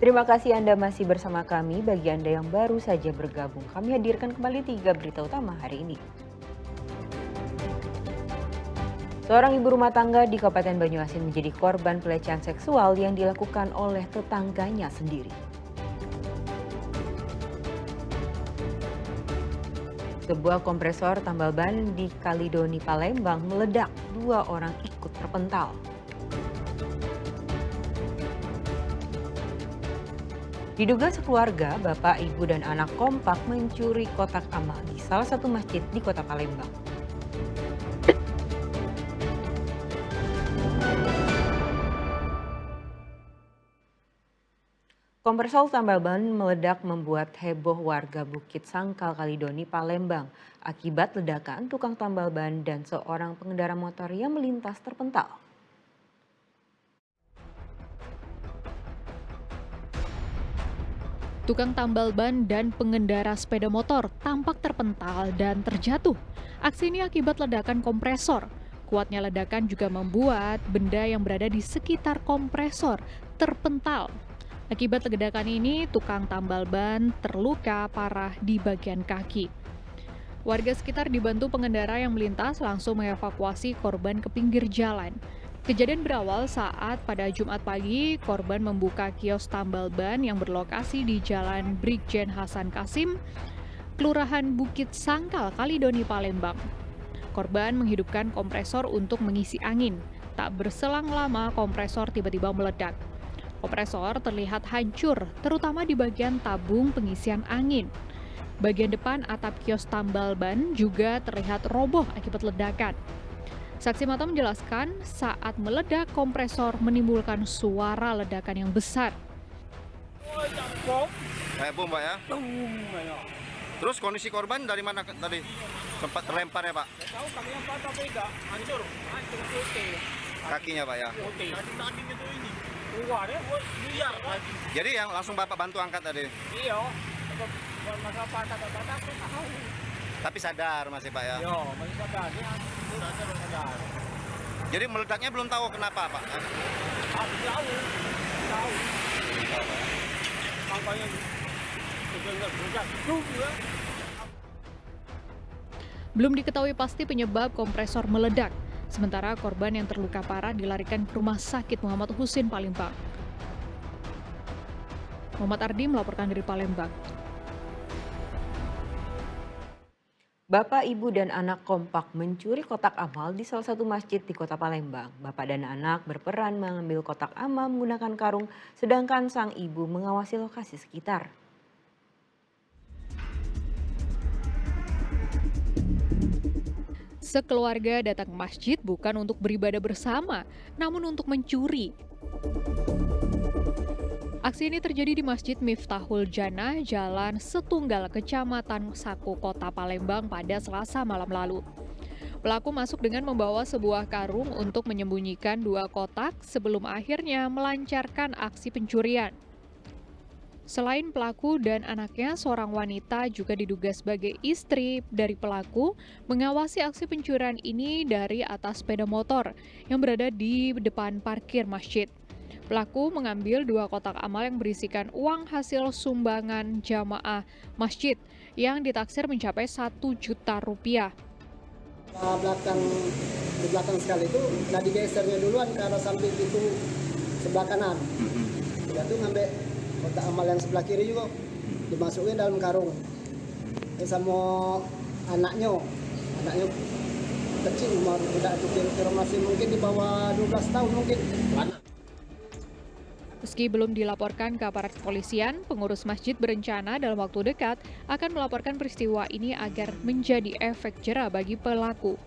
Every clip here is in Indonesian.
Terima kasih Anda masih bersama kami. Bagi Anda yang baru saja bergabung, kami hadirkan kembali 3 berita utama hari ini. Seorang ibu rumah tangga di Kabupaten Banyuasin menjadi korban pelecehan seksual yang dilakukan oleh tetangganya sendiri. Sebuah kompresor tambal ban di Kalidoni, Palembang meledak. 2 orang ikut terpental. Diduga sekeluarga, bapak, ibu, dan anak kompak mencuri kotak amal di salah satu masjid di kota Palembang. Kompresor tambal ban meledak membuat heboh warga Bukit Sangkal, Kalidoni, Palembang. Akibat ledakan, tukang tambal ban dan seorang pengendara motor yang melintas terpental. Tukang tambal ban dan pengendara sepeda motor tampak terpental dan terjatuh. Aksi ini akibat ledakan kompresor. Kuatnya ledakan juga membuat benda yang berada di sekitar kompresor terpental. Akibat ledakan ini, tukang tambal ban terluka parah di bagian kaki. Warga sekitar dibantu pengendara yang melintas langsung mengevakuasi korban ke pinggir jalan. Kejadian berawal saat pada Jumat pagi, korban membuka kios tambal ban yang berlokasi di Jalan Brigjen Hasan Kasim, Kelurahan Bukit Sangkal, Kalidoni, Palembang. Korban menghidupkan kompresor untuk mengisi angin. Tak berselang lama, kompresor tiba-tiba meledak. Kompresor terlihat hancur, terutama di bagian tabung pengisian angin. Bagian depan atap kios tambal ban juga terlihat roboh akibat ledakan. Saksi mata menjelaskan saat meledak kompresor menimbulkan suara ledakan yang besar. Kayak bom, Pak ya? Terus kondisi korban dari mana tadi? Sempat terlempar ya, Pak? Tahu kami yang patah beda, hancur putih. Kakinya, Pak ya? Putih. Tadi itu ini. Keluar ya, liar lagi. Jadi yang langsung Bapak bantu angkat tadi? Iya, masalah patah aku tahu. Tapi sadar masih, Pak ya? Yo, masih sadar, dia sadar. Jadi meledaknya belum tahu kenapa, Pak? Aku tahu. Makanya juga. Belum diketahui pasti penyebab kompresor meledak. Sementara korban yang terluka parah dilarikan ke Rumah Sakit Muhammad Husin, Palembang. Muhammad Ardi melaporkan dari Palembang. Bapak, ibu, dan anak kompak mencuri kotak amal di salah satu masjid di kota Palembang. Bapak dan anak berperan mengambil kotak amal menggunakan karung, sedangkan sang ibu mengawasi lokasi sekitar. Sekeluarga datang ke masjid bukan untuk beribadah bersama, namun untuk mencuri. Aksi ini terjadi di Masjid Miftahul Jannah, Jalan Setunggal, Kecamatan Sako, Kota Palembang pada Selasa malam lalu. Pelaku masuk dengan membawa sebuah karung untuk menyembunyikan 2 kotak sebelum akhirnya melancarkan aksi pencurian. Selain pelaku dan anaknya, seorang wanita juga diduga sebagai istri dari pelaku mengawasi aksi pencurian ini dari atas sepeda motor yang berada di depan parkir masjid. Pelaku mengambil 2 kotak amal yang berisikan uang hasil sumbangan jamaah masjid yang ditaksir mencapai 1 juta rupiah. Di belakang sekali itu, nah digesernya duluan ke arah samping itu sebelah kanan. Dia tuh ngambil kotak amal yang sebelah kiri juga dimasukin dalam karung. Sama anaknya kecil, umur tidak kira masih mungkin di bawah 12 tahun mungkin. Meski belum dilaporkan ke aparat kepolisian, pengurus masjid berencana dalam waktu dekat akan melaporkan peristiwa ini agar menjadi efek jera bagi pelaku.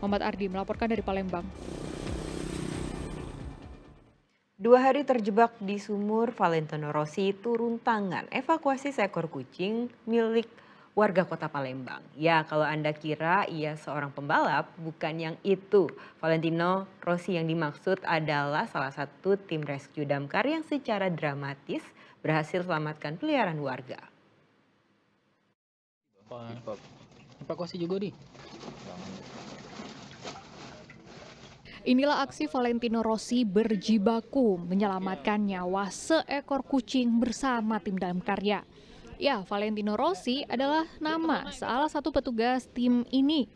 Muhammad Ardi melaporkan dari Palembang. 2 hari terjebak di sumur, Valentino Rossi turun tangan evakuasi seekor kucing milik warga kota Palembang. Ya, kalau Anda kira ia seorang pembalap, bukan yang itu. Valentino Rossi yang dimaksud adalah salah satu tim rescue damkar yang secara dramatis berhasil selamatkan peliharaan warga. Evakuasi juga nih. Inilah aksi Valentino Rossi berjibaku menyelamatkan nyawa seekor kucing bersama tim damkarnya. Ya, Valentino Rossi adalah nama salah satu petugas tim ini.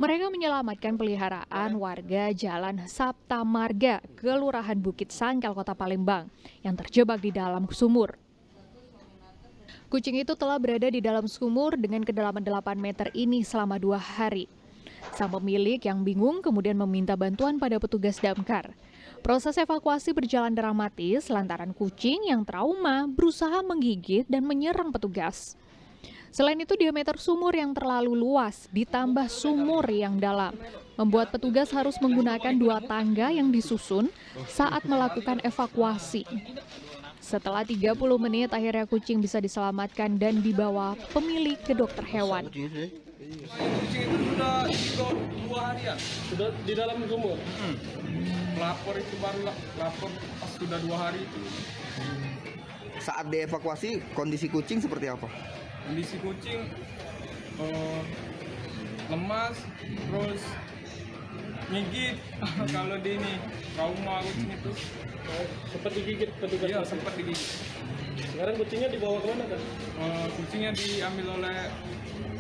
Mereka menyelamatkan peliharaan warga Jalan Sapta Marga, Kelurahan Bukit Sangkal, Kota Palembang, yang terjebak di dalam sumur. Kucing itu telah berada di dalam sumur dengan kedalaman 8 meter ini selama 2 hari. Sang pemilik yang bingung kemudian meminta bantuan pada petugas damkar. Proses evakuasi berjalan dramatis lantaran kucing yang trauma berusaha menggigit dan menyerang petugas. Selain itu, diameter sumur yang terlalu luas ditambah sumur yang dalam membuat petugas harus menggunakan 2 tangga yang disusun saat melakukan evakuasi. Setelah 30 menit, akhirnya kucing bisa diselamatkan dan dibawa pemilik ke dokter hewan. Kucing itu sudah 2 hari ya? Sudah di dalam sumur? Lapor itu baru lapor pas sudah 2 hari itu. Saat dievakuasi, kondisi kucing seperti apa? Kondisi kucing lemas, terus ngigit. Kalau di ini trauma kucing itu. Sempat digigit petugas? Iya, sempat digigit. Sekarang kucingnya dibawa kemana kan? Kucingnya diambil oleh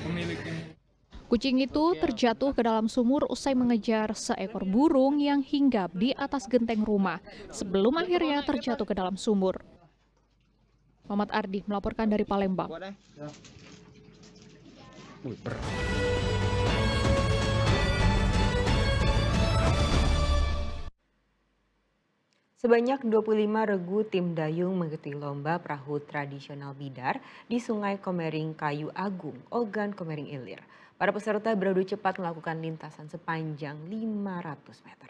pemilik ini. Kucing itu terjatuh ke dalam sumur usai mengejar seekor burung yang hinggap di atas genteng rumah sebelum akhirnya terjatuh ke dalam sumur. Muhammad Ardi melaporkan dari Palembang. Sebanyak 25 regu tim dayung mengikuti lomba perahu tradisional Bidar di Sungai Komering Kayu Agung, Ogan Komering Ilir. Para peserta beradu cepat melakukan lintasan sepanjang 500 meter.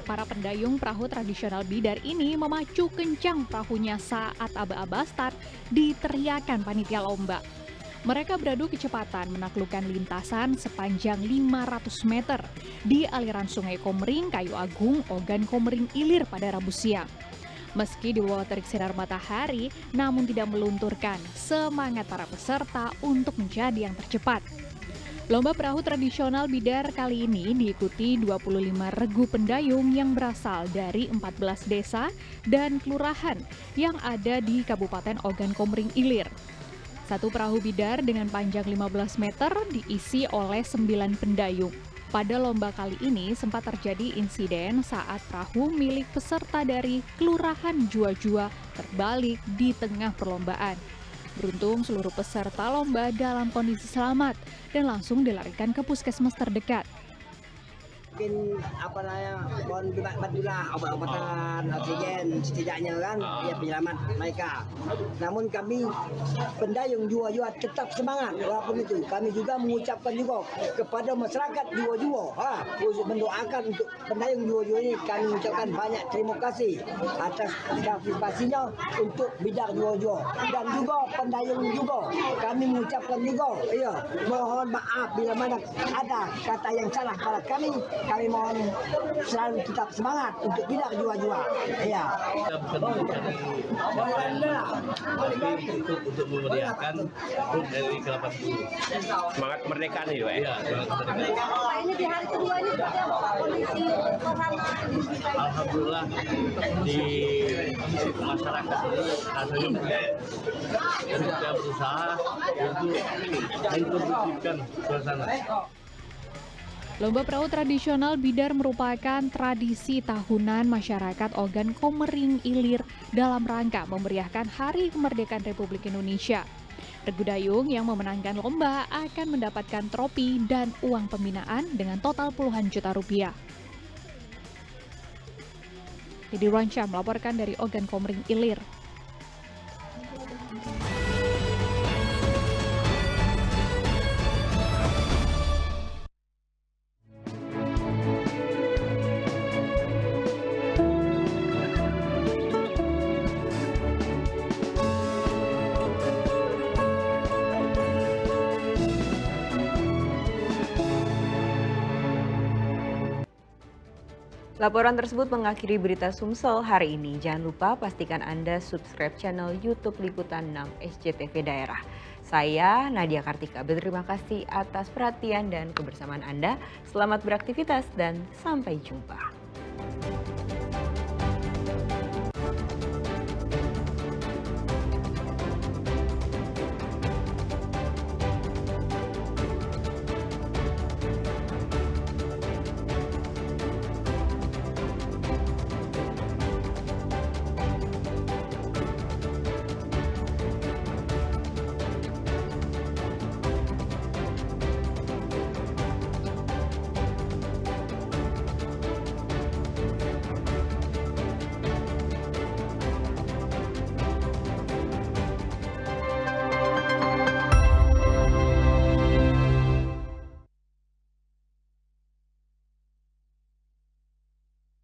Para pendayung perahu tradisional Bidar ini memacu kencang perahunya saat aba-aba start diteriakan panitia lomba. Mereka beradu kecepatan menaklukkan lintasan sepanjang 500 meter di aliran Sungai Komering Kayu Agung, Ogan Komering Ilir pada Rabu siang. Meski di bawah terik sinar matahari, namun tidak melunturkan semangat para peserta untuk menjadi yang tercepat. Lomba perahu tradisional Bidar kali ini diikuti 25 regu pendayung yang berasal dari 14 desa dan kelurahan yang ada di Kabupaten Ogan Komering Ilir. Satu perahu Bidar dengan panjang 15 meter diisi oleh 9 pendayung. Pada lomba kali ini sempat terjadi insiden saat perahu milik peserta dari Kelurahan Jua-Jua terbalik di tengah perlombaan. Beruntung seluruh peserta lomba dalam kondisi selamat dan langsung dilarikan ke puskesmas terdekat. Mungkin apa namanya mohon dibantulah obat-obatan oksigen setidaknya kan ya penyelamat mereka. Namun kami pendayung Jua-Jua tetap semangat walaupun itu. Kami juga mengucapkan juga kepada masyarakat Jua-Jua untuk mendoakan untuk pendayung Jua-Jua ini. Kami mengucapkan banyak terima kasih atas partisipasinya untuk Bidar Jua-Jua dan juga pendayung juga. Kami mengucapkan juga mohon maaf bila mana ada kata yang salah pada kami. Kami mohon selalu tetap semangat untuk Bidar Jua-Jua. Iya. Untuk memeriahkan HUT RI ke-80. Semangat kemerdekaan ya, Pak? Iya, Ini di hari kedua ini kondisi alhamdulillah di masyarakat ini rasanya kita berusaha untuk mengkondusifkan suasana. Lomba perahu tradisional Bidar merupakan tradisi tahunan masyarakat Ogan Komering Ilir dalam rangka memeriahkan Hari Kemerdekaan Republik Indonesia. Regu dayung yang memenangkan lomba akan mendapatkan tropi dan uang pembinaan dengan total puluhan juta rupiah. Didi Ronca melaporkan dari Ogan Komering Ilir. Laporan tersebut mengakhiri berita Sumsel hari ini. Jangan lupa pastikan Anda subscribe channel YouTube Liputan 6 SCTV Daerah. Saya Nadia Kartika berterima kasih atas perhatian dan kebersamaan Anda. Selamat beraktivitas dan sampai jumpa.